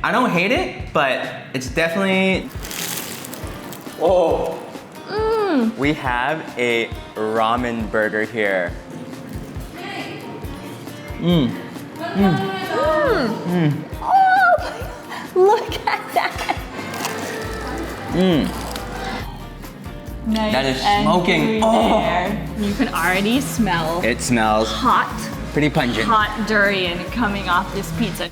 I don't hate it, but it's definitely... Oh! We have a ramen burger here. Oh, look at that. Nice. That is smoking. Oh. You can already smell It smells hot, pretty pungent. hot durian coming off this pizza.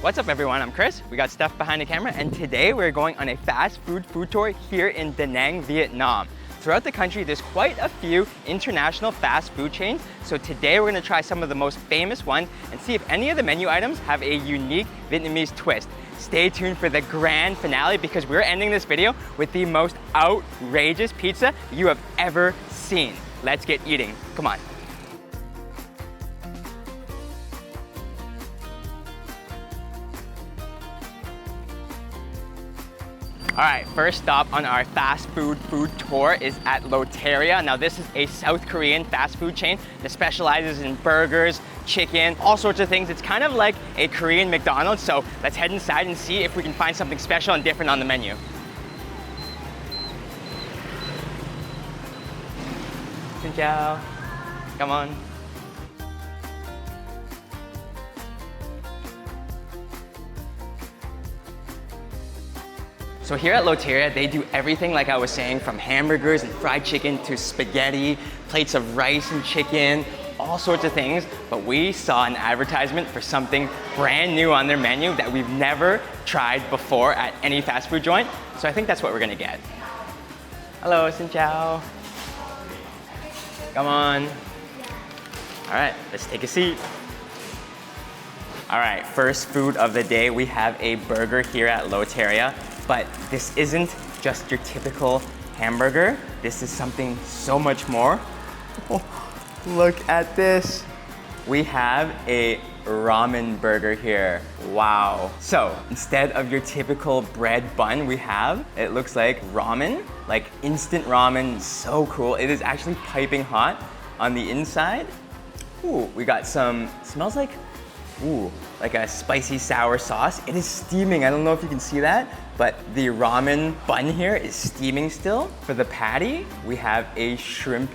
What's up everyone, I'm Chris. We got Steph behind the camera and today we're going on a fast food tour here in Da Nang, Vietnam. Throughout the country, there's quite a few international fast food chains. So today we're gonna try some of the most famous ones and see if any of the menu items have a unique Vietnamese twist. Stay tuned for the grand finale because we're ending this video with the most outrageous pizza you have ever seen. Let's get eating, come on. All right, first stop on our fast food tour is at Lotteria. Now this is a South Korean fast food chain that specializes in burgers, chicken, all sorts of things. It's kind of like a Korean McDonald's, so let's head inside and see if we can find something special and different on the menu. Xin chào. Come on. So here at Lotteria, they do everything like I was saying, from hamburgers and fried chicken to spaghetti, plates of rice and chicken, all sorts of things. But we saw an advertisement for something brand new on their menu that we've never tried before at any fast food joint. So I think that's what we're gonna get. Hello, xin chào. Come on. All right, let's take a seat. All right, first food of the day, we have a burger here at Lotteria. But this isn't just your typical hamburger. This is something so much more. Oh, look at this. We have a ramen burger here. Wow. So instead of your typical bread bun we have, it looks like ramen, like instant ramen. So cool. It is actually piping hot on the inside. Ooh, we got some, smells like, ooh, like a spicy sour sauce. It is steaming. I don't know if you can see that, but the ramen bun here is steaming still. For the patty, we have a shrimp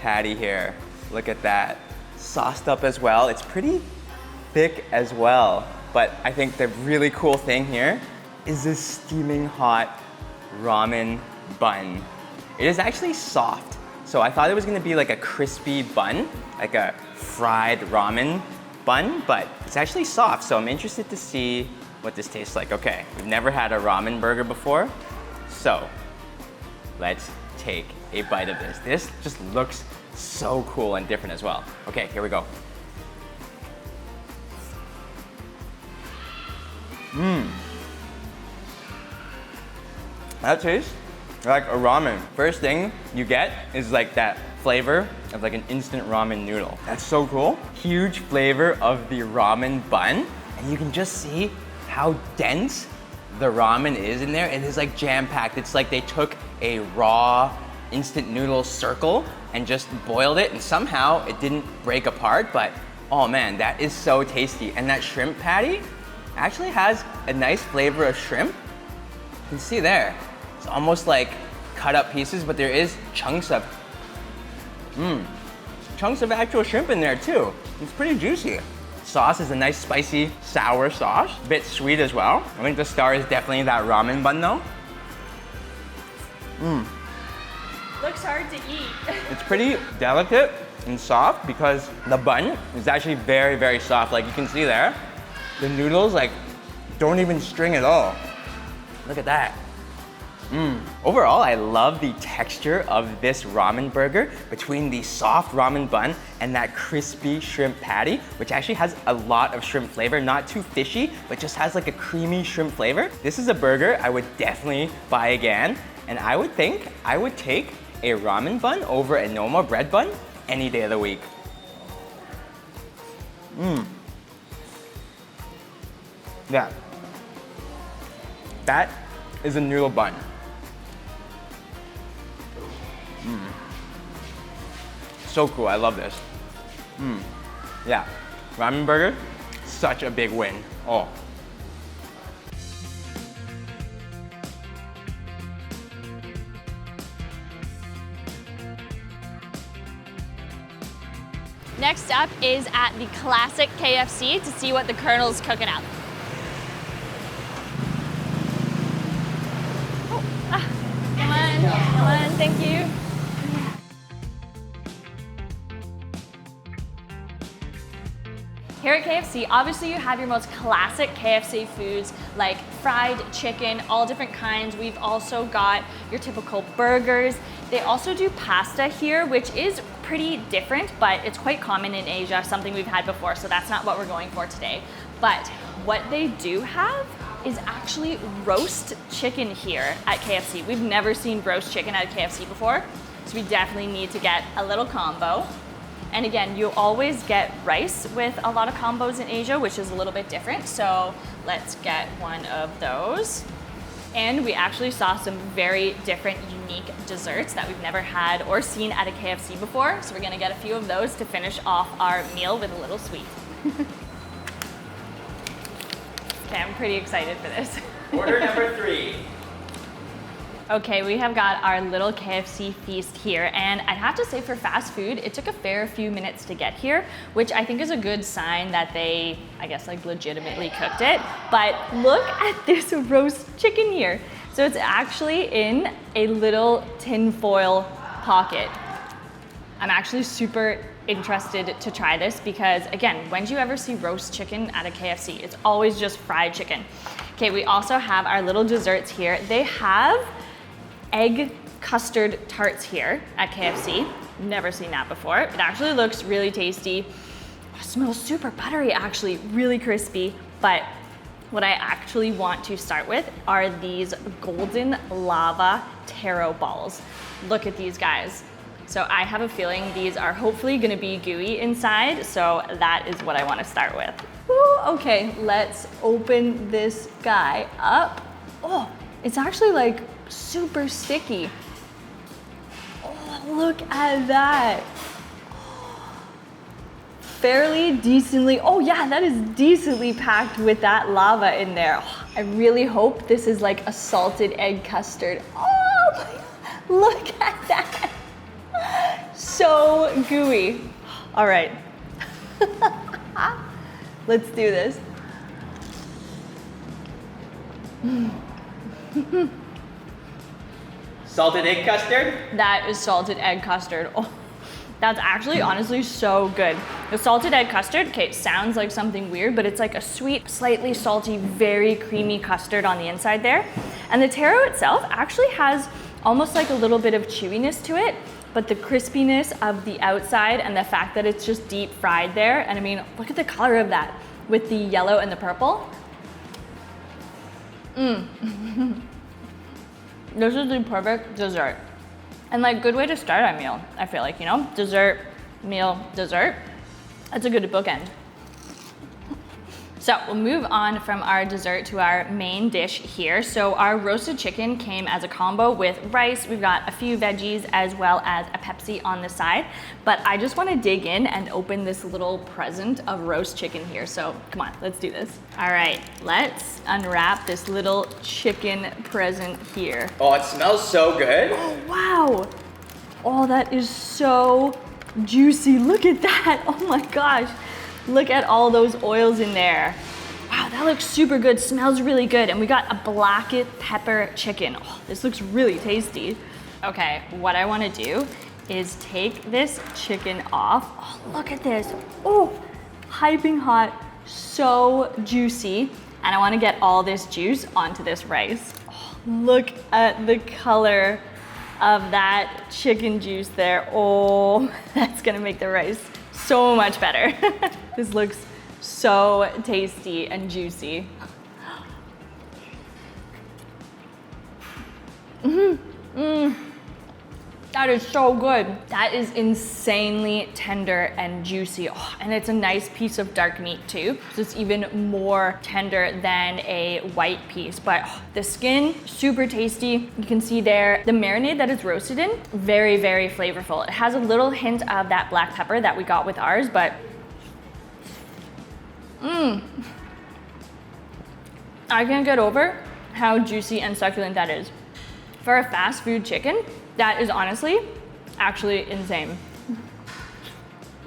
patty here. Look at that. Sauced up as well. It's pretty thick as well. But I think the really cool thing here is this steaming hot ramen bun. It is actually soft. So I thought it was gonna be like a crispy bun, like a fried ramen bun, but it's actually soft, so I'm interested to see what this tastes like. Okay, we've never had a ramen burger before, so let's take a bite of this. This just looks so cool and different as well. Okay, here we go. That tastes like a ramen. First thing you get is like that flavor of like an instant ramen noodle. That's so cool. Huge flavor of the ramen bun. And you can just see how dense the ramen is in there. It is like jam-packed. It's like they took a raw instant noodle circle and just boiled it and somehow it didn't break apart, but oh man, that is so tasty. And that shrimp patty actually has a nice flavor of shrimp. You can see there. It's almost like cut up pieces, but there is chunks of actual shrimp in there too. It's pretty juicy. Sauce is a nice spicy sour sauce, a bit sweet as well. I think the star is definitely that ramen bun though. Looks hard to eat. It's pretty delicate and soft because the bun is actually very, very soft. Like you can see there, the noodles like don't even string at all. Look at that. Overall, I love the texture of this ramen burger between the soft ramen bun and that crispy shrimp patty, which actually has a lot of shrimp flavor, not too fishy, but just has like a creamy shrimp flavor. This is a burger I would definitely buy again, and I would think I would take a ramen bun over a normal bread bun any day of the week. Yeah. That is a noodle bun. So cool, I love this. Yeah, Ramen burger, such a big win. Oh. Next up is at the classic KFC to see what the Colonel's cooking up. Oh, come on, thank you. Here at KFC, obviously you have your most classic KFC foods like fried chicken, all different kinds. We've also got your typical burgers. They also do pasta here, which is pretty different, but it's quite common in Asia, something we've had before, so that's not what we're going for today. But what they do have is actually roast chicken here at KFC. We've never seen roast chicken at KFC before, so we definitely need to get a little combo. And again, you always get rice with a lot of combos in Asia, which is a little bit different. So let's get one of those. And we actually saw some very different, unique desserts that we've never had or seen at a KFC before. So we're gonna get a few of those to finish off our meal with a little sweet. Okay, I'm pretty excited for this. Order number 3. Okay, we have got our little KFC feast here, and I'd have to say for fast food, it took a fair few minutes to get here, which I think is a good sign that they, I guess, like legitimately cooked it. But look at this roast chicken here. So it's actually in a little tinfoil pocket. I'm actually super interested to try this because, again, when do you ever see roast chicken at a KFC? It's always just fried chicken. Okay, we also have our little desserts here. They have egg custard tarts here at KFC. Never seen that before. It actually looks really tasty. It smells super buttery, actually, really crispy. But what I actually want to start with are these golden lava taro balls. Look at these guys. So I have a feeling these are hopefully gonna be gooey inside, so that is what I wanna start with. Ooh, okay, let's open this guy up. Oh, it's actually like super sticky. Oh, look at that. Fairly decently, oh yeah, that is decently packed with that lava in there. Oh, I really hope this is like a salted egg custard. Oh my God, look at that. So gooey. All right, let's do this. Salted egg custard? That is salted egg custard. Oh, that's actually honestly so good. The salted egg custard, okay, it sounds like something weird, but it's like a sweet, slightly salty, very creamy custard on the inside there. And the taro itself actually has almost like a little bit of chewiness to it, but the crispiness of the outside and the fact that it's just deep fried there. And I mean, look at the color of that with the yellow and the purple. This is the perfect dessert. And like good way to start a meal, I feel like, you know? Dessert, meal, dessert. That's a good bookend. So we'll move on from our dessert to our main dish here. So our roasted chicken came as a combo with rice. We've got a few veggies as well as a Pepsi on the side. But I just want to dig in and open this little present of roast chicken here. So come on, let's do this. All right, let's unwrap this little chicken present here. Oh, it smells so good. Oh, wow. Oh, that is so juicy. Look at that. Oh my gosh. Look at all those oils in there. Wow, that looks super good, smells really good. And we got a black pepper chicken. Oh, this looks really tasty. Okay, what I wanna do is take this chicken off. Oh, look at this. Oh, piping hot, so juicy. And I wanna get all this juice onto this rice. Oh, look at the color of that chicken juice there. Oh, that's gonna make the rice so much better. This looks so tasty and juicy. That is so good. That is insanely tender and juicy. Oh, and it's a nice piece of dark meat too. So it's even more tender than a white piece. But oh, the skin, super tasty. You can see there, the marinade that it's roasted in, very, very flavorful. It has a little hint of that black pepper that we got with ours, but I can't get over how juicy and succulent that is. For a fast food chicken, that is honestly actually insane.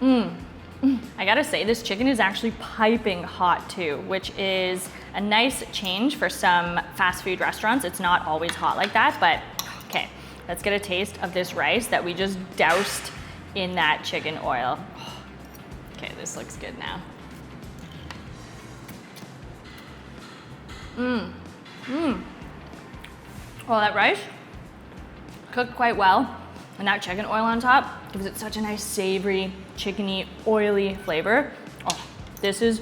I gotta say, this chicken is actually piping hot too, which is a nice change for some fast food restaurants. It's not always hot like that, but okay, let's get a taste of this rice that we just doused in that chicken oil. Okay, this looks good now. Well, that rice cooked quite well, and that chicken oil on top gives it such a nice savory, chickeny, oily flavor. Oh, this is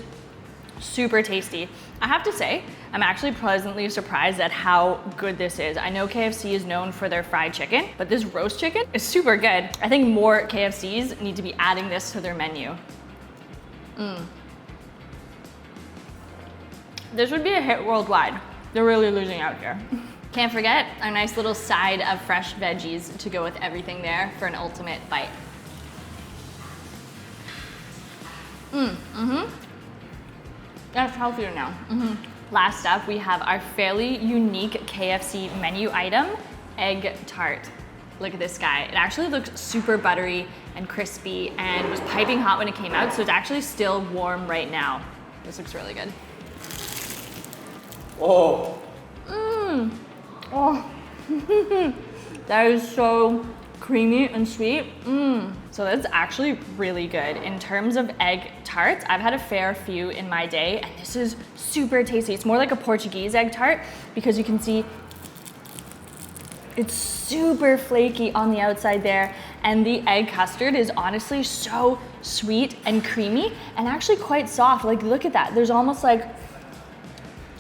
super tasty. I have to say, I'm actually pleasantly surprised at how good this is. I know KFC is known for their fried chicken, but this roast chicken is super good. I think more KFCs need to be adding this to their menu. This would be a hit worldwide. They're really losing out here. Can't forget a nice little side of fresh veggies to go with everything there for an ultimate bite. That's healthier now. Last up, we have our fairly unique KFC menu item, egg tart. Look at this guy. It actually looks super buttery and crispy and was piping hot when it came out, so it's actually still warm right now. This looks really good. Oh. Oh. That is so creamy and sweet. So that's actually really good. In terms of egg tarts, I've had a fair few in my day, and this is super tasty. It's more like a Portuguese egg tart because you can see it's super flaky on the outside there, and the egg custard is honestly so sweet and creamy and actually quite soft. Like, look at that. There's almost like,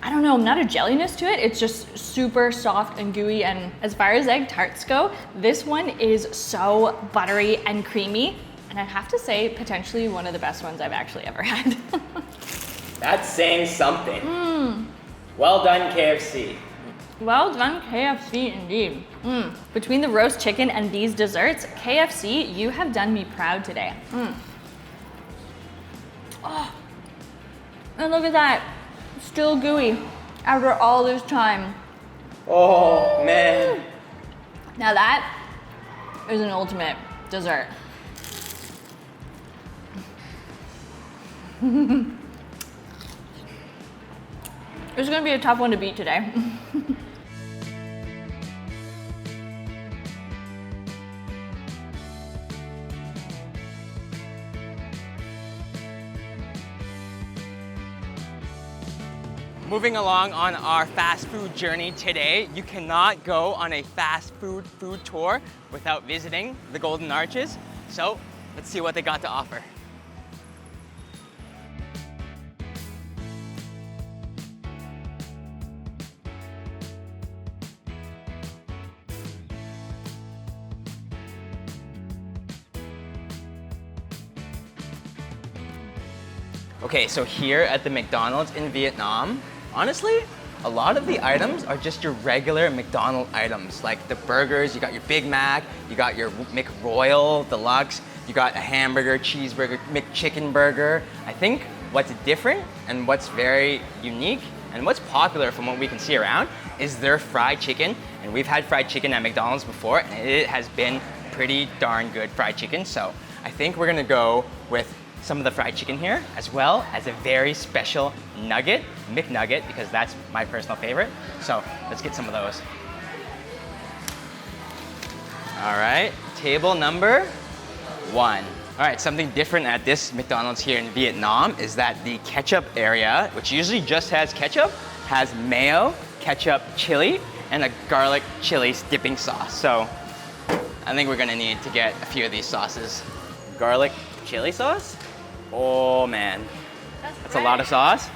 I don't know, not a jelliness to it. It's just super soft and gooey. And as far as egg tarts go, this one is so buttery and creamy. And I have to say, potentially one of the best ones I've actually ever had. That's saying something. Well done, KFC. Well done, KFC indeed. Between the roast chicken and these desserts, KFC, you have done me proud today. Oh, and look at that. Still gooey after all this time. Oh, man. Now that is an ultimate dessert. It's gonna be a tough one to beat today. Moving along on our fast food journey today, you cannot go on a fast food tour without visiting the Golden Arches. So let's see what they got to offer. Okay, so here at the McDonald's in Vietnam, honestly, a lot of the items are just your regular McDonald's items. Like the burgers, you got your Big Mac, you got your McRoyal Deluxe, you got a hamburger, cheeseburger, McChicken burger. I think what's different and what's very unique and what's popular from what we can see around is their fried chicken. And we've had fried chicken at McDonald's before, and it has been pretty darn good fried chicken. So I think we're gonna go with some of the fried chicken here, as well as a very special nugget, McNugget, because that's my personal favorite. So let's get some of those. All right, table number 1. All right, something different at this McDonald's here in Vietnam is that the ketchup area, which usually just has ketchup, has mayo, ketchup, chili, and a garlic chili dipping sauce. So I think we're gonna need to get a few of these sauces. Garlic chili sauce? Oh man, that's a lot of sauce.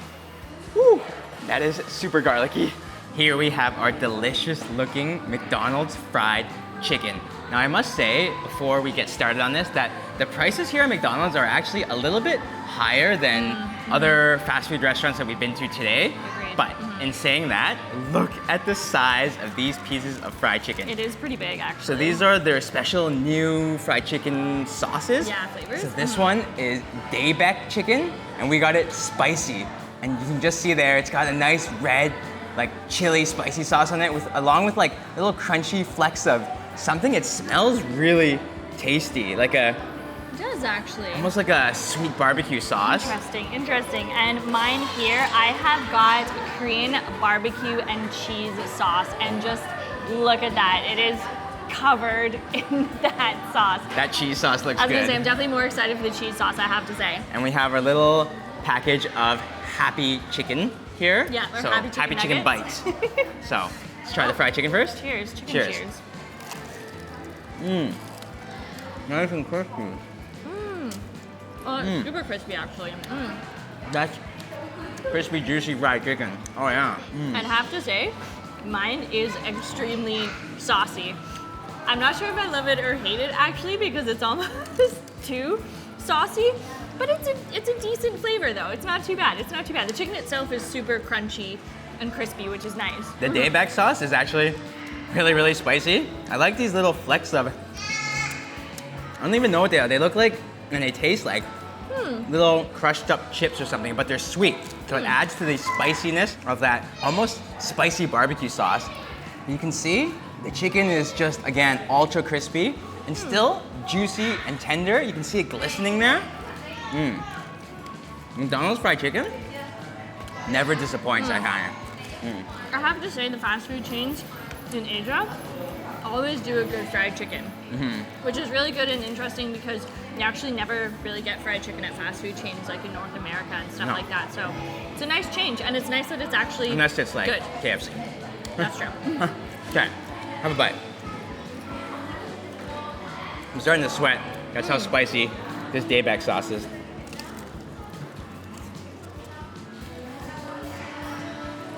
Woo, that is super garlicky. Here we have our delicious looking McDonald's fried chicken. Now I must say, before we get started on this, that the prices here at McDonald's are actually a little bit higher than other fast food restaurants that we've been to today. Agreed. But in saying that, look at the size of these pieces of fried chicken. It is pretty big, actually. So these are their special new fried chicken sauces. Yeah, flavors. So this one is Daybek chicken, and we got it spicy. And you can just see there, it's got a nice red, like chili spicy sauce on it, along with like little crunchy flecks of something. It smells really tasty, like It does, actually. almost like a sweet barbecue sauce. Interesting. And mine here, I have got Korean barbecue and cheese sauce. And just look at that. It is covered in that sauce. That cheese sauce looks I was good. gonna say, I'm definitely more excited for the cheese sauce, I have to say. And we have our little package of happy chicken here. Yeah, or so happy chicken bites. nuggets. So let's try the fried chicken first. Cheers, chicken Cheers. cheers. Nice and crispy. Oh, it's super crispy, actually. That's crispy, juicy fried chicken. Oh yeah. And I have to say, mine is extremely saucy. I'm not sure if I love it or hate it, actually, because it's almost too saucy. But it's a decent flavor, though. It's not too bad. It's not too bad. The chicken itself is super crunchy and crispy, which is nice. The Daybek sauce is actually really, really spicy. I like these little flecks of, I don't even know what they are. They look like, and they taste like little crushed up chips or something, but they're sweet. So it adds to the spiciness of that almost spicy barbecue sauce. You can see the chicken is just, again, ultra crispy and still juicy and tender. You can see it glistening there. McDonald's fried chicken never disappoints, I find. I have to say, the fast food chains in Asia always do a good fried chicken, which is really good and interesting because you actually never really get fried chicken at fast food chains like in North America and stuff No. like that. So it's a nice change, and it's nice that it's actually Unless it's like good. KFC. That's true. Okay, have a bite. I'm starting to sweat. That's how spicy this Daybek sauce is.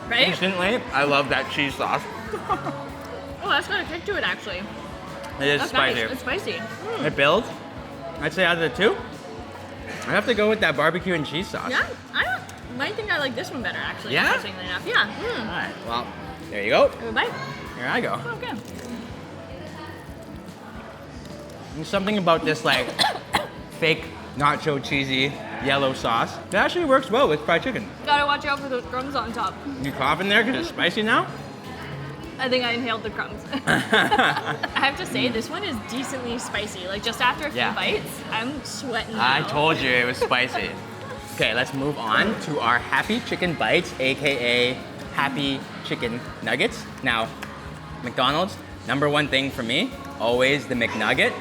Right? Instantly, I love that cheese sauce. Oh, that's got a kick to it, actually. It is That's spicy. nice. It's spicy. It builds. I'd say out of the two, I have to go with that barbecue and cheese sauce. Yeah, might think I like this one better, actually. Yeah? Interestingly enough. Yeah. All right, well, there you go. Have a bite. Here I go. Oh, good. There's something about this like fake nacho cheesy yellow sauce that actually works well with fried chicken. Gotta watch out for those crumbs on top. You coughing there because it's spicy now? I think I inhaled the crumbs. I have to say, this one is decently spicy. Like, just after a few Yeah. bites, I'm sweating I now. told you it was spicy. Okay, let's move on to our Happy Chicken Bites, AKA Happy Chicken Nuggets. Now, McDonald's, number one thing for me, always the McNugget.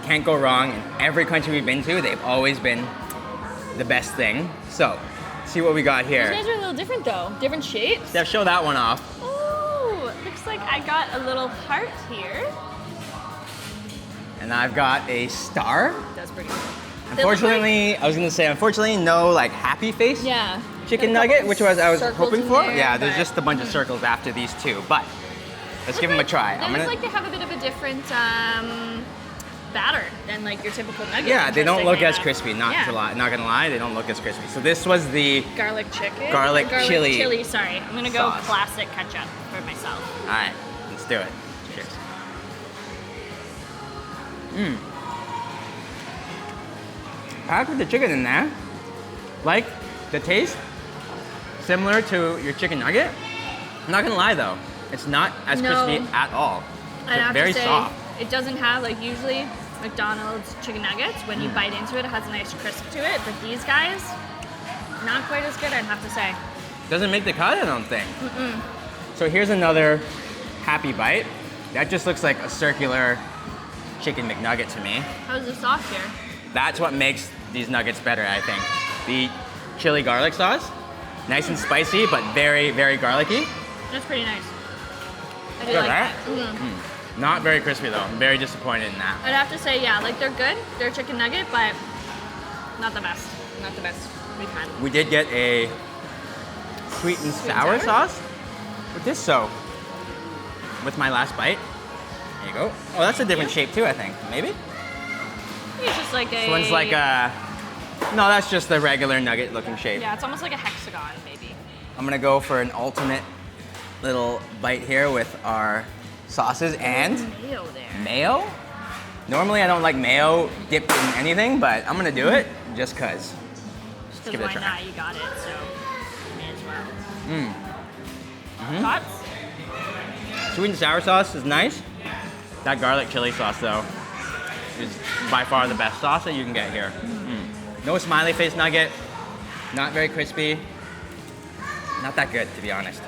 Can't go wrong. In every country we've been to, they've always been the best thing. So, see what we got here. These guys are a little different, though. Different shapes. Steph, show that one off. Oh, looks like I got a little heart here. And I've got a star. That's pretty cool. Unfortunately, I was gonna say, unfortunately, no like happy face Yeah. chicken Got a nugget, couple which was I was circles hoping in for. there, Yeah, there's but- just a bunch of circles after these two, but let's give them a try. They look like they have a bit of a different batter than like your typical nugget. Yeah, they don't look as interestingly crispy. enough. Not gonna lie, they don't look as crispy. So this was the. Garlic chicken. Garlic chili chili. Sorry, I'm gonna go sauce. classic ketchup for myself. All right, let's do it. Cheers. Packed with the chicken in there. Like the taste, similar to your chicken nugget. I'm not gonna lie though, it's not as No. crispy at all. I'd It's have very to say, soft. it doesn't have like usually McDonald's chicken nuggets. When you bite into it, it has a nice crisp to it. But these guys, not quite as good, I'd have to say. Doesn't make the cut, I don't think. So here's another happy bite. That just looks like a circular chicken McNugget to me. How's the sauce here? That's what makes these nuggets better, I think. The chili garlic sauce, nice and spicy, but very, very garlicky. That's pretty nice. I do Good, like right? that. Not very crispy though. I'm very disappointed in that. I'd have to say, yeah, like they're good. They're chicken nugget, but not the best. Not the best we've had. We did get a sweet and sour sauce with this, so with my last bite, there you go. Oh, that's a different shape too, I think. Maybe? It's just like a. This one's like a No, that's just the regular nugget looking shape. Yeah, it's almost like a hexagon, maybe. I'm gonna go for an ultimate little bite here with our sauces and Mayo there. mayo. Normally I don't like mayo dipped in anything, but I'm gonna do it just cause. Just give it a why try. not? You got it, so may as well. Mm. Thoughts? Sweet and sour sauce is nice. That garlic chili sauce though is by far the best sauce that you can get here. No smiley face nugget, not very crispy. Not that good, to be honest.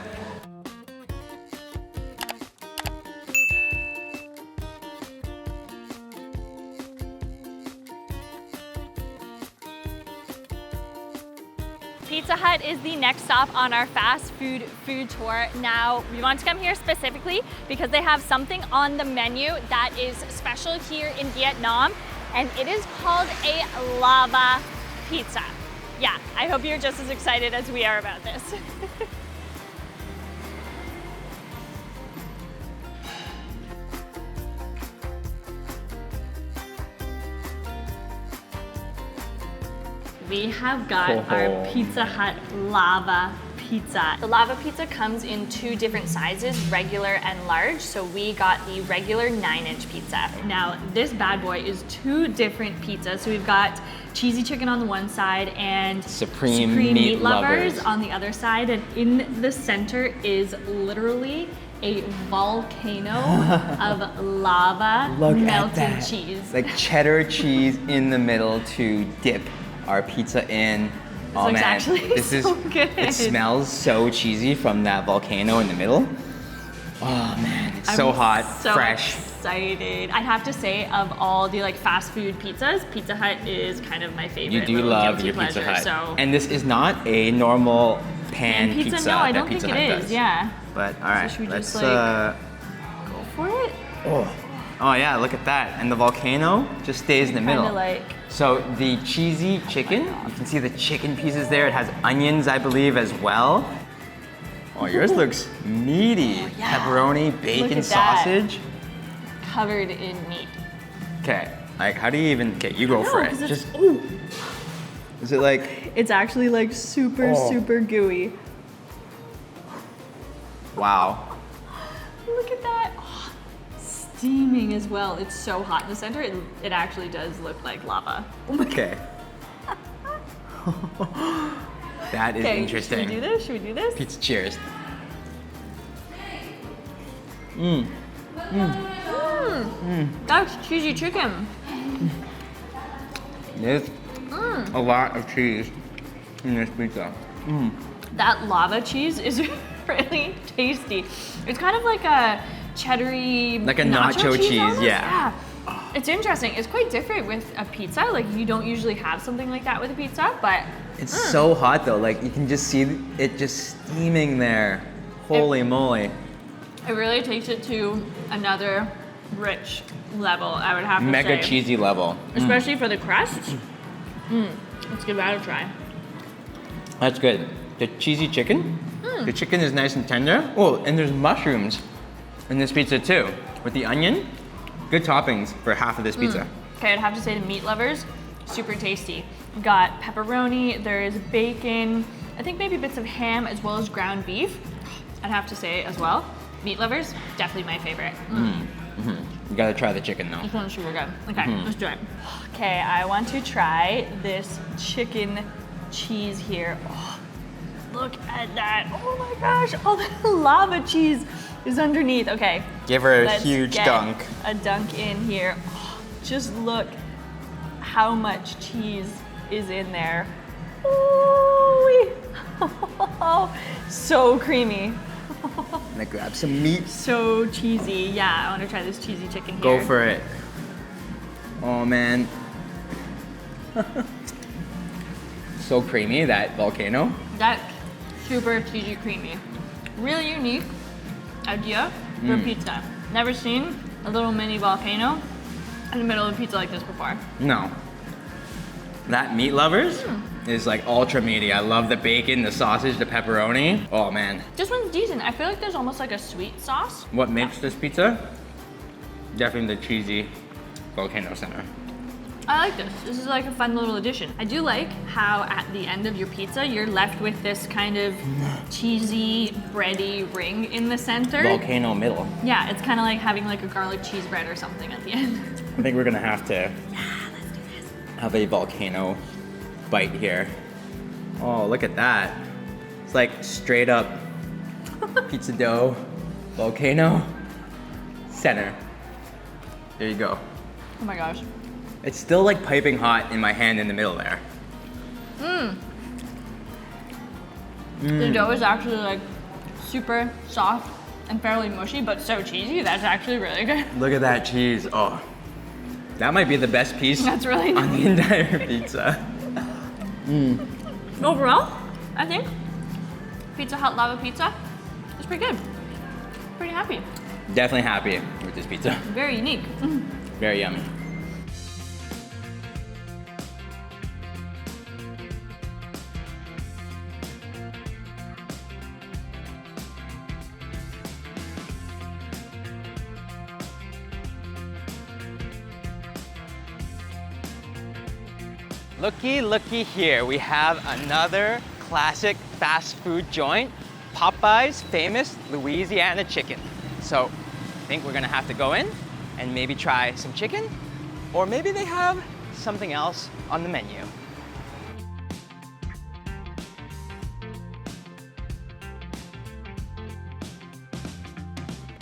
Pizza Hut is the next stop on our fast food tour. Now, we want to come here specifically because they have something on the menu that is special here in Vietnam, and it is called a lava pizza. Yeah, I hope you're just as excited as we are about this. We have got our Pizza Hut lava pizza. The lava pizza comes in 2 different sizes, regular and large. So we got the regular 9-inch pizza. Now this bad boy is 2 different pizzas. So we've got cheesy chicken on the one side and Supreme meat lovers on the other side. And in the center is literally a volcano of lava melted cheese. Like cheddar cheese in the middle to dip our pizza in. This looks actually this so good. It smells so cheesy from that volcano in the middle. Oh man, it's so hot, so fresh. Excited. I'd have to say, of all the like fast food pizzas, Pizza Hut is kind of my favorite. You do little love guilty your Pizza pleasure, Hut. So. And this is not a normal pan pizza. No, I don't that Pizza think Hut it is. does. Yeah. But all right, should we let's just, like, go for it? Oh yeah, look at that. And the volcano just stays in the middle. Kinda like. So the cheesy chicken, you can see the chicken pieces there. It has onions, I believe, as well. Oh, yours looks meaty. Oh, yeah. Pepperoni, bacon, at that. sausage. Covered in meat. Okay, like how do you even, okay, you go for it. 'Cause it's- Is it like, It's actually like super gooey. wow. Look at that. Oh, steaming as well. It's so hot in the center. It actually does look like lava. Okay. That is interesting. Should we do this? Should we do this? Pizza cheers. That's cheesy chicken. There's a lot of cheese in this pizza. That lava cheese is really tasty. It's kind of like a cheddary, Like a nacho cheese, almost. yeah. It's interesting. It's quite different with a pizza. Like you don't usually have something like that with a pizza, but It's so hot though, like you can just see it just steaming there. Holy moly. it really takes it to another rich level, I would have to Mega say. cheesy level. Especially for the crust. Let's give that a try. That's good. The cheesy chicken, the chicken is nice and tender. Oh, and there's mushrooms in this pizza too. With the onion, good toppings for half of this pizza. Okay, I'd have to say the meat lovers, super tasty. We've got pepperoni, there's bacon, I think maybe bits of ham as well as ground beef. I'd have to say as well. Meat lovers, definitely my favorite. You gotta try the chicken though. This one's super good. Okay, let's do it. Okay, I want to try this chicken cheese here. Oh, look at that. Oh my gosh, all the lava cheese is underneath. Okay. Give her a let's huge get dunk. A dunk in here. Oh, just look how much cheese is in there. Ooh, so creamy. I'm gonna grab some meat. So cheesy. Yeah, I want to try this cheesy chicken here. Go for it. Oh man. So creamy, that volcano. That's super cheesy creamy. Really unique idea for pizza. Never seen a little mini volcano in the middle of a pizza like this before. No. That meat lovers is like ultra meaty. I love the bacon, the sausage, the pepperoni. Oh man. This one's decent. I feel like there's almost like a sweet sauce. What makes this pizza? Definitely the cheesy volcano center. I like this. This is like a fun little addition. I do like how at the end of your pizza, you're left with this kind of cheesy, bready ring in the center. Volcano middle. Yeah, it's kind of like having like a garlic cheese bread or something at the end. I think we're gonna have to Yeah, let's do this. have a volcano bite here. Oh, look at that. It's like straight up pizza dough, volcano, center. There you go. Oh my gosh. It's still like piping hot in my hand in the middle there. The dough is actually like super soft and fairly mushy, but so cheesy. That's actually really good. Look at that cheese. Oh, that might be the best piece That's really on the entire pizza. Overall, I think Pizza Hut Lava Pizza is pretty good. Pretty happy. Definitely happy with this pizza. Very unique. Very yummy. Looky here. We have another classic fast food joint, Popeyes famous Louisiana chicken. So I think we're gonna have to go in and maybe try some chicken, or maybe they have something else on the menu.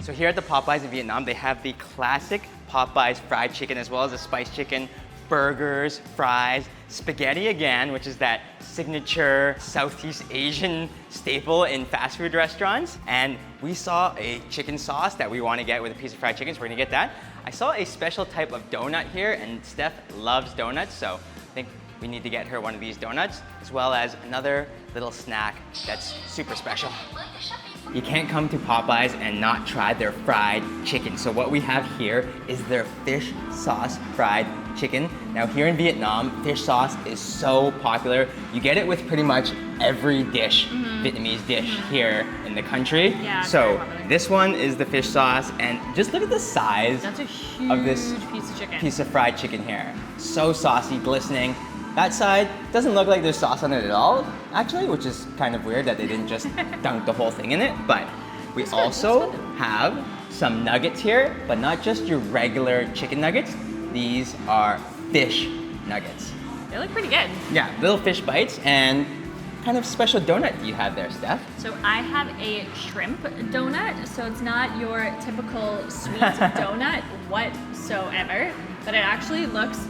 So here at the Popeyes in Vietnam, they have the classic Popeyes fried chicken as well as the spiced chicken, burgers, fries, spaghetti again, which is that signature Southeast Asian staple in fast food restaurants. And we saw a chicken sauce that we want to get with a piece of fried chicken, so we're gonna get that. I saw a special type of donut here, and Steph loves donuts, so I think we need to get her one of these donuts, as well as another little snack that's super special. You can't come to Popeyes and not try their fried chicken. So what we have here is their fish sauce fried chicken. Now here in Vietnam, fish sauce is so popular. You get it with pretty much every dish, Vietnamese dish here in the country. Yeah, it's so very popular. this one is the fish sauce, and just look at the size That's a huge of this piece of chicken. piece of fried chicken here. So saucy, glistening. That side doesn't look like there's sauce on it at all, actually, which is kind of weird that they didn't just dunk the whole thing in it. But we also have some nuggets here, but not just your regular chicken nuggets. These are fish nuggets. They look pretty good. Yeah, little fish bites, and kind of special donut do you have there, Steph? So I have a shrimp donut. So it's not your typical sweet donut whatsoever, but it actually looks,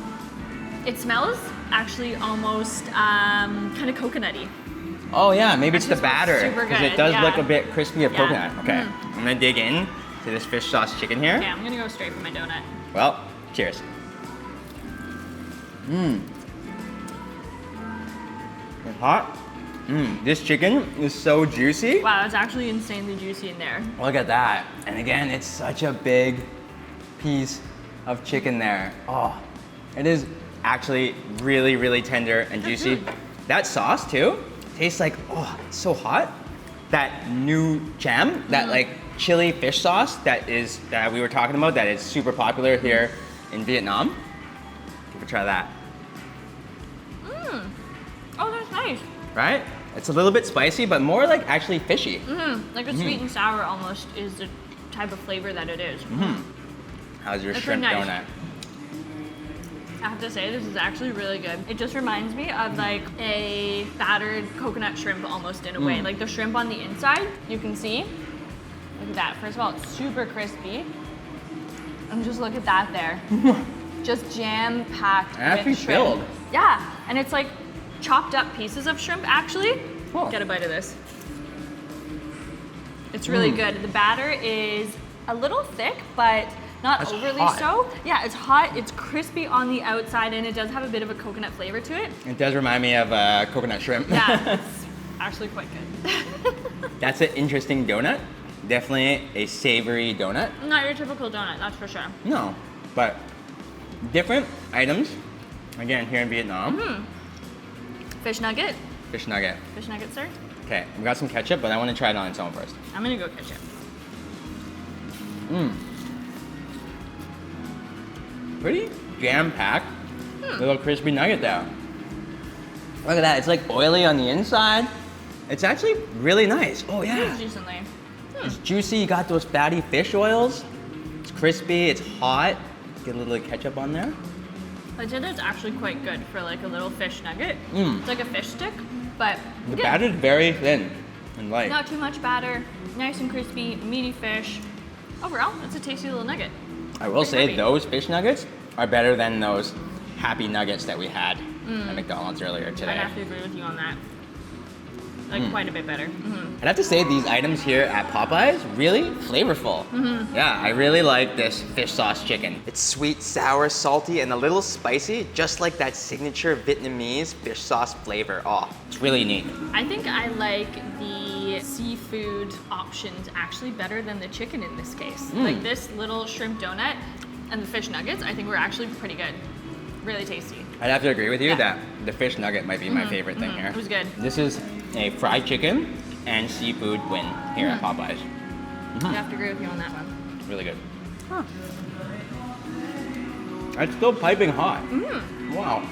it smells actually almost kind of coconutty. Oh yeah, maybe it's the Actually smells batter, super because good, it does yeah. look a bit crispy of Yeah. coconut. Okay, I'm gonna dig in to this fish sauce chicken here. Okay, I'm gonna go straight for my donut. Well, cheers. It's hot. This chicken is so juicy. Wow, it's actually insanely juicy in there. Look at that. And again, it's such a big piece of chicken there. Oh, it is actually really, really tender and juicy. That sauce too tastes like, oh, it's so hot. That new jam, that like chili fish sauce that we were talking about, that is super popular here in Vietnam. Give it a try that. Oh, that's nice. Right? It's a little bit spicy, but more like actually fishy. Like a sweet and sour almost is the type of flavor that it is. How's your That's shrimp pretty nice. donut? I have to say, this is actually really good. It just reminds me of like a battered coconut shrimp almost in a way. Like the shrimp on the inside, you can see. Look at that. First of all, it's super crispy. And just look at that there. Just jam-packed Actually with shrimp. filled. Yeah, and it's like chopped up pieces of shrimp actually. Cool. Get a bite of this. It's really good. The batter is a little thick, but not That's overly hot. so. Yeah, it's hot, it's crispy on the outside, and it does have a bit of a coconut flavor to it. It does remind me of coconut shrimp. Yeah, it's actually quite good. That's an interesting donut. Definitely a savory donut. Not your typical donut, that's for sure. No, but different items. Again, here in Vietnam. Fish nugget. Fish nugget. Fish nugget, sir. Okay, we got some ketchup, but I want to try it on its own first. I'm gonna go ketchup. Pretty jam-packed. Little crispy nugget there. Look at that, it's like oily on the inside. It's actually really nice. Oh yeah. Decently. It's juicy, you got those fatty fish oils. It's crispy, it's hot. Get a little ketchup on there. I'd say that's actually quite good for like a little fish nugget. Mm. It's like a fish stick, but The good. batter's very thin and light. Not too much batter, nice and crispy, meaty fish. Overall, it's a tasty little nugget. I will Pretty say heavy. those fish nuggets are better than those happy nuggets that we had at McDonald's earlier I'd today. have to agree with you on that. Like quite a bit better. I'd have to say these items here at Popeyes, really flavorful. Yeah, I really like this fish sauce chicken. It's sweet, sour, salty, and a little spicy, just like that signature Vietnamese fish sauce flavor. Oh, it's really neat. I think I like the seafood options actually better than the chicken in this case. Like this little shrimp donut and the fish nuggets, I think were actually pretty good. Really tasty. I'd have to agree with you Yeah. that the fish nugget might be my favorite thing here. It was good. This is a fried chicken and seafood win here at Popeyes. I have to agree with you on that one. Really good. It's still piping hot. Wow.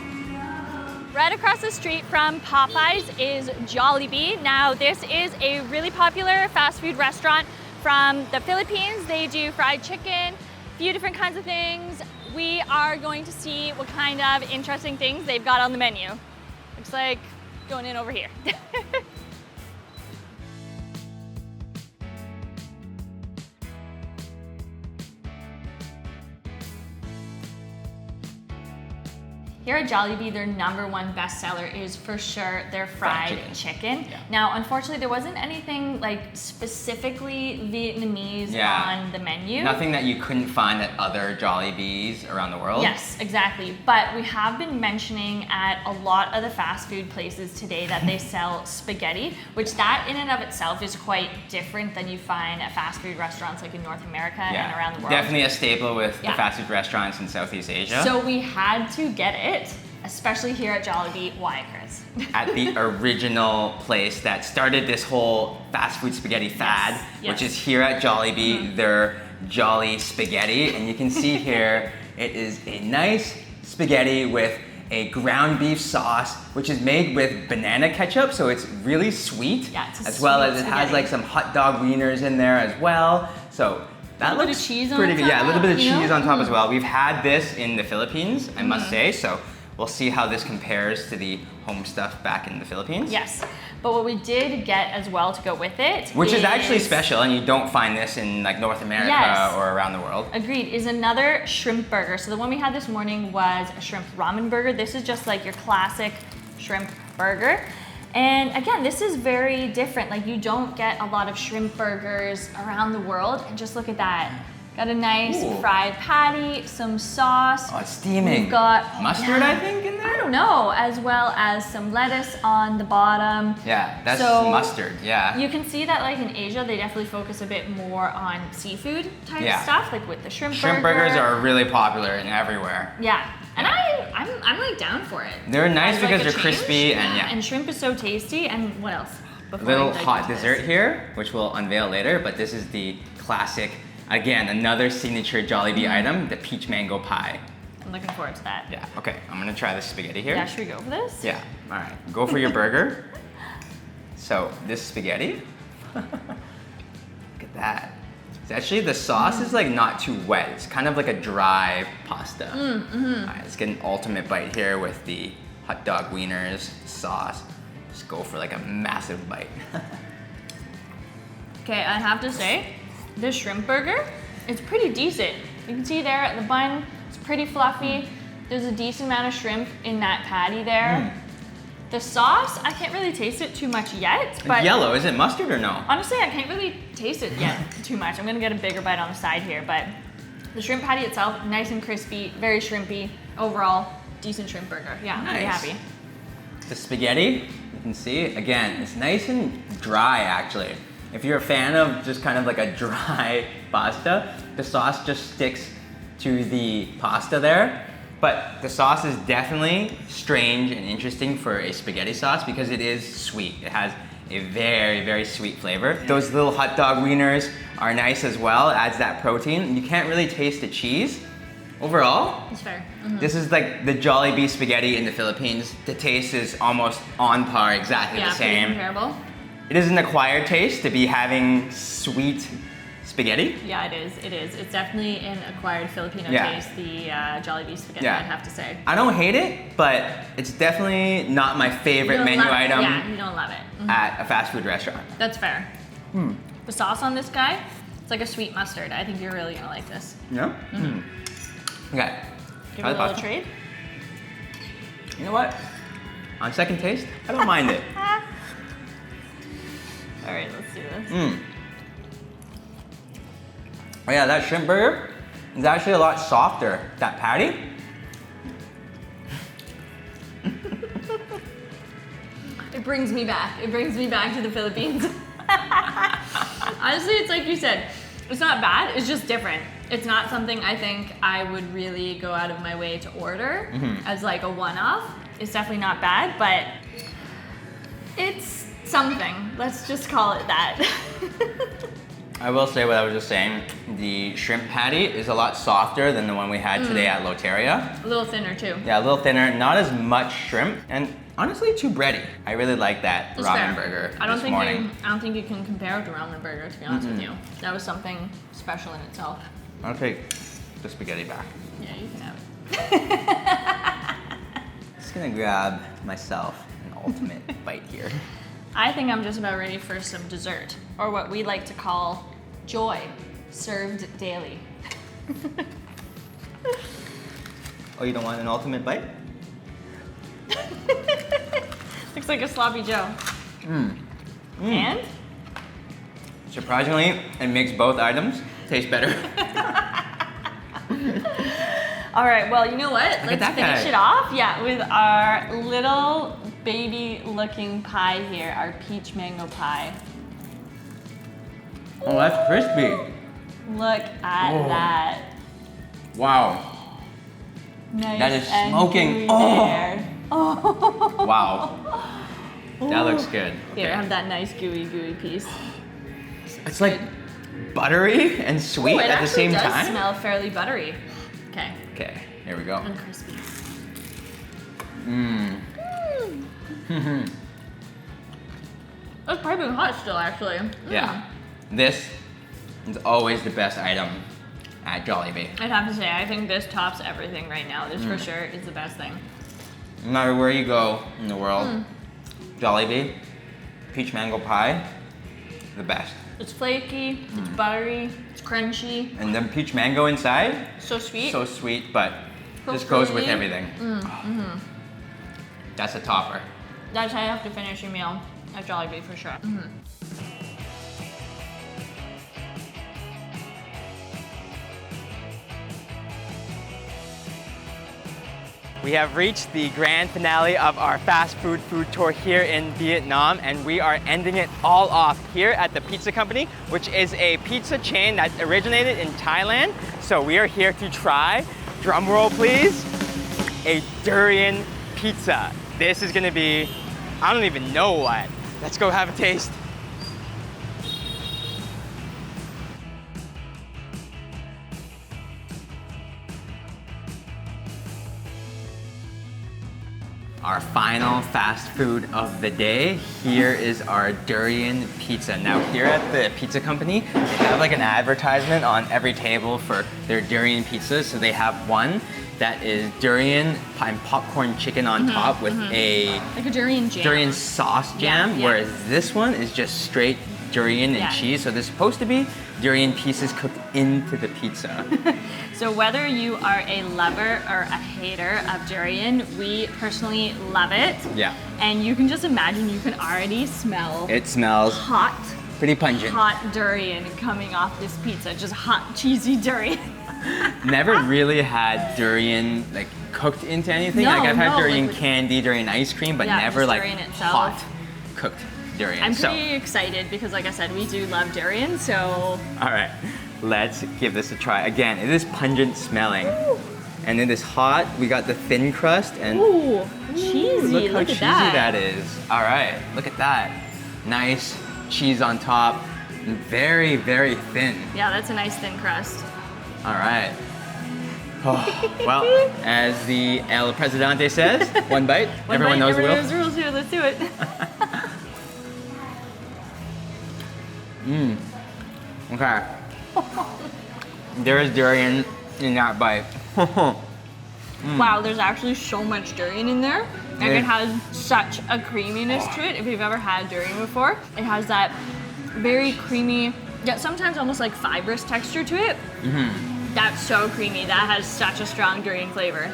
Right across the street from Popeyes is Jollibee. Now this is a really popular fast food restaurant from the Philippines. They do fried chicken, a few different kinds of things. We are going to see what kind of interesting things they've got on the menu. Looks like going in over here. Here at Jollibee, their #1 bestseller is for sure their fried chicken. Yeah. Now, unfortunately, there wasn't anything like specifically Vietnamese on the menu. Nothing that you couldn't find at other Jollibees around the world? Yes, exactly. But we have been mentioning at a lot of the fast food places today that they sell spaghetti, which that in and of itself is quite different than you find at fast food restaurants like in North America and around the world. Definitely a staple with the fast food restaurants in Southeast Asia. So we had to get it, especially here at Jollibee. Why, Chris? At the original place that started this whole fast food spaghetti fad, which is here at Jollibee, their Jolly Spaghetti. And you can see here, it is a nice spaghetti with a ground beef sauce, which is made with banana ketchup, so it's really sweet. Yeah, it's a as well sweet as it has spaghetti. like some hot dog wieners in there as well. So that little bit looks of cheese on pretty good. top, Yeah, a little bit of you know? cheese on top as well. We've had this in the Philippines, I must say, so we'll see how this compares to the home stuff back in the Philippines. Yes, but what we did get as well to go with it, Which is actually special, and you don't find this in like North America or around the world. Agreed, is another shrimp burger. So the one we had this morning was a shrimp ramen burger. This is just like your classic shrimp burger. And again, this is very different. Like you don't get a lot of shrimp burgers around the world. And just look at that. Got a nice fried patty, some sauce. Oh, it's steaming. We've got mustard, I think, in I there? don't know, as well as some lettuce on the bottom. Yeah, that's So, mustard, yeah. You can see that like in Asia, they definitely focus a bit more on seafood type stuff, like with the shrimp burger. Shrimp burgers are really popular and everywhere. Yeah, and I'm like down for it. They're nice As, like, because a they're change. crispy and And shrimp is so tasty. And what else? Before Little we dive hot into this? dessert here, which we'll unveil later, but this is the classic, again, another signature Jollibee item, the peach mango pie. I'm looking forward to that. Yeah, okay, I'm gonna try this spaghetti here. Yeah, should we go for this? Yeah, all right, go for your burger. So, this spaghetti, look at that. It's actually, the sauce is like not too wet. It's kind of like a dry pasta. All right, let's get an ultimate bite here with the hot dog wieners, sauce. Just go for like a massive bite. Okay, I have to say, this shrimp burger, it's pretty decent. You can see there at the bun, it's pretty fluffy. There's a decent amount of shrimp in that patty there. The sauce, I can't really taste it too much yet, but It's yellow, is it mustard or no? honestly, I can't really taste it yet too much. I'm gonna get a bigger bite on the side here, but the shrimp patty itself, nice and crispy, very shrimpy. Overall, decent shrimp burger. Yeah, I'm pretty Nice. happy. The spaghetti, you can see, again, it's nice and dry actually. If you're a fan of just kind of like a dry pasta, the sauce just sticks to the pasta there. But the sauce is definitely strange and interesting for a spaghetti sauce because it is sweet. It has a very, very sweet flavor. Those little hot dog wieners are nice as well. It adds that protein. You can't really taste the cheese, Overall, It's fair. this is like the Jollibee spaghetti in the Philippines. The taste is almost on par, exactly Yeah, the pretty same. comparable. It is an acquired taste to be having sweet spaghetti. Yeah, it is. It is. It's definitely an acquired Filipino Yeah. taste, the Jollibee spaghetti, Yeah. I'd have to say. I don't hate it, but it's definitely not my You favorite don't menu love it. item Yeah, you don't love it. at a fast food restaurant. That's fair. The sauce on this guy, it's like a sweet mustard. I think you're really gonna like this. Yeah? Okay. Give Try it the a little pasta. trade. You know what? On second taste, I don't mind it. All right, let's do this. Oh yeah, that shrimp burger is actually a lot softer. That patty. It brings me back. It brings me back to the Philippines. Honestly, it's like you said, it's not bad, it's just different. It's not something I think I would really go out of my way to order as like a one-off. It's definitely not bad, but it's something. Let's just call it that. I will say what I was just saying. The shrimp patty is a lot softer than the one we had today at Lotteria. A little thinner too. Yeah, a little thinner, not as much shrimp, and honestly too bready. I really like that It's ramen fair. burger I don't this think morning. I don't think you can compare it to ramen burger, to be honest with you. That was something special in itself. I'll take the spaghetti back. Yeah, you can have it. Just gonna grab myself an ultimate bite here. I think I'm just about ready for some dessert, or what we like to call joy, served daily. Oh, you don't want an ultimate bite? Looks like a sloppy Joe. And? Surprisingly, it makes both items taste better. All right, well, you know what? Look at Let's that finish guy. it off, with our little baby-looking pie here, our peach mango pie. Oh, that's crispy. Look at Oh. that. Wow. Nice That is and smoking. gooey Oh. there. Oh. Wow. That looks good. Here, Okay. have that nice gooey piece. It's like buttery and sweet Ooh, it at the same actually does time. smell fairly buttery. Okay, Okay, here we go. and crispy. It's piping hot still, actually. Yeah. This is always the best item at Jollibee. I'd have to say, I think this tops everything right now. This for sure is the best thing. No matter where you go in the world, Jollibee, peach mango pie, the best. It's flaky, it's buttery, it's crunchy, And then peach mango inside, so sweet. so sweet, but So just goes with fruity. everything. That's a topper. That's how you have to finish your meal at Jollibee for sure. We have reached the grand finale of our fast food tour here in Vietnam, and we are ending it all off here at the Pizza Company, which is a pizza chain that originated in Thailand. So we are here to try, drum roll please, a durian pizza. This is gonna be, I don't even know what. Let's go have a taste. Our final fast food of the day. Here is our durian pizza. Now here at the Pizza Company, they have like an advertisement on every table for their durian pizzas. So they have one that is durian and popcorn chicken on top with a Like a durian jam. durian sauce jam, yeah. whereas this one is just straight durian and Yeah. cheese. So there's supposed to be durian pieces cooked into the pizza. So whether you are a lover or a hater of durian, we personally love it. Yeah. And you can just imagine, you can already smell It smells hot pretty pungent. durian coming off this pizza. Just hot, cheesy durian. Never really had durian like cooked into anything. No, Like I've had no, durian like with- candy, durian ice cream, but Yeah, never just like durian itself. hot cooked durian. I'm So, pretty excited because, like I said, we do love durian, so all right, let's give this a try. Again, it is pungent smelling. And it is hot. We got the thin crust and ooh, cheesy. look how Look cheesy at that is. All right, look at that. Nice cheese on top. Very, very thin. Yeah, that's a nice thin crust. All right. Well, as the El Presidente says, one bite, everyone knows the rules. Here, let's do it. Okay. There is durian in that bite. Wow, there's actually so much durian in there. Like Yeah. it has such a creaminess to it. If you've ever had durian before, it has that very creamy, yet sometimes almost like fibrous texture to it. That's so creamy. That has such a strong durian flavor.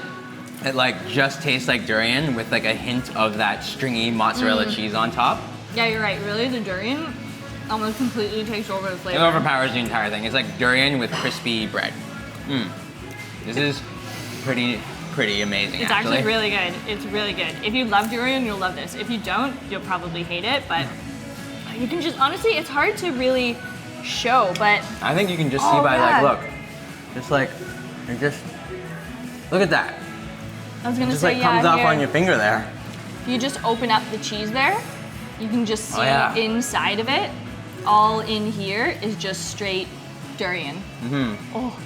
It like just tastes like durian with like a hint of that stringy mozzarella cheese on top. Yeah, you're right. Really, the durian almost completely takes over the flavor. It overpowers the entire thing. It's like durian with crispy bread. This is pretty amazing. It's actually really good. It's really good. If you love durian, you'll love this. If you don't, you'll probably hate it, but you can just, honestly, it's hard to really show, but. I think you can just see by like, look, just like, and just, look at that. I was gonna Just say, like comes off here. on your finger there. If you just open up the cheese there, you can just see yeah. inside of it, all in here is just straight durian. Oh.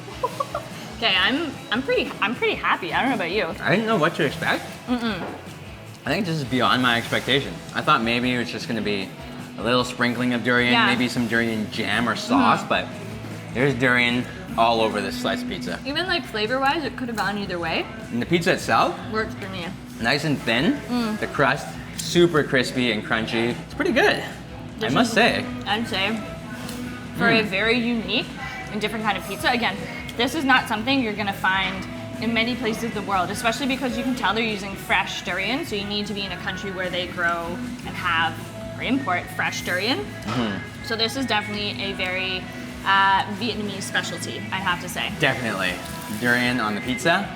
Okay, I'm pretty happy. I don't know about you. I didn't know what to expect. I think this is beyond my expectation. I thought maybe it was just gonna be a little sprinkling of durian, Yeah. maybe some durian jam or sauce, but there's durian all over this sliced pizza. Even like flavor-wise, it could have gone either way. And the pizza itself, Works for me. nice and thin. The crust, super crispy and crunchy. It's pretty good, I must say. I'd say for a very unique and different kind of pizza. Again, this is not something you're gonna find in many places in the world, especially because you can tell they're using fresh durian, so you need to be in a country where they grow and have or import fresh durian. So this is definitely a very Vietnamese specialty, I'd have to say. Definitely. Durian on the pizza.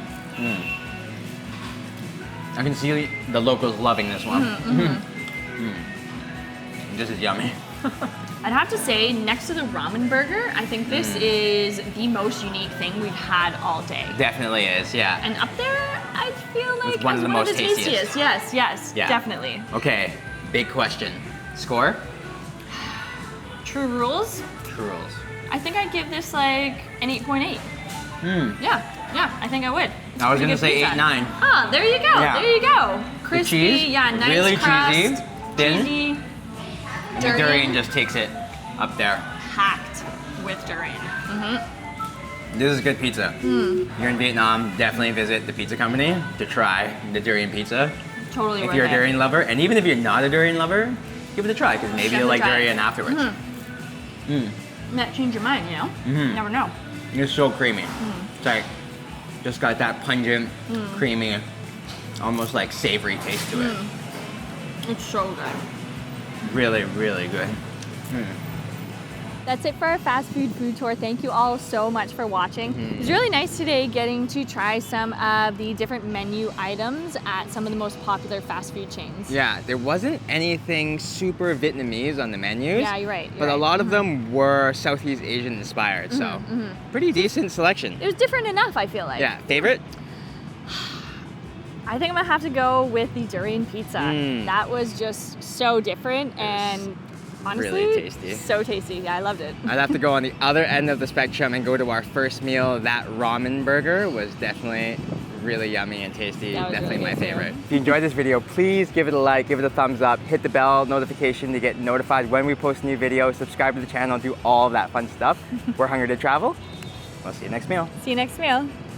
I can see the locals loving this one. This is yummy. I'd have to say, next to the ramen burger, I think this is the most unique thing we've had all day. Definitely is, yeah. And up there, I feel like It's one of the most tastiest. Yes, yes, Yeah. definitely. Okay, big question. Score? True rules, True rules. I think I'd give this like an 8.8. Yeah, I think I would. It's I was pretty gonna good say pizza. 8.9. Ah, there you go, Yeah. there you go. The Crispy, cheese, yeah, nice really crust, cheesy, thin. cheesy, And the durian just takes it up there. packed with durian. This is good pizza. You're in Vietnam, definitely visit the pizza company to try the durian pizza. Totally If worth you're a it. durian lover, and even if you're not a durian lover, give it a try, because maybe you'll like Definitely try it. durian afterwards. Might change your mind, you know? You never know. It's so creamy. It's like, just got that pungent, creamy, almost like savory taste to it. It's so good. Really, really good. That's it for our fast food tour. Thank you all so much for watching. It was really nice today getting to try some of the different menu items at some of the most popular fast food chains. Yeah, there wasn't anything super Vietnamese on the menus. Yeah, you're right. But a lot of them were Southeast Asian inspired, so pretty decent selection. It was different enough, I feel like. Yeah, favorite? I think I'm gonna have to go with the durian pizza. That was just so different and honestly, really tasty. So tasty. Yeah, I loved it. I'd have to go on the other end of the spectrum and go to our first meal. That ramen burger was definitely really yummy and tasty. That was Definitely really my good, too. favorite. If you enjoyed this video, please give it a like, give it a thumbs up, hit the bell notification to get notified when we post a new video, subscribe to the channel, do all of that fun stuff. We're hungry to travel. We'll see you next meal. See you next meal.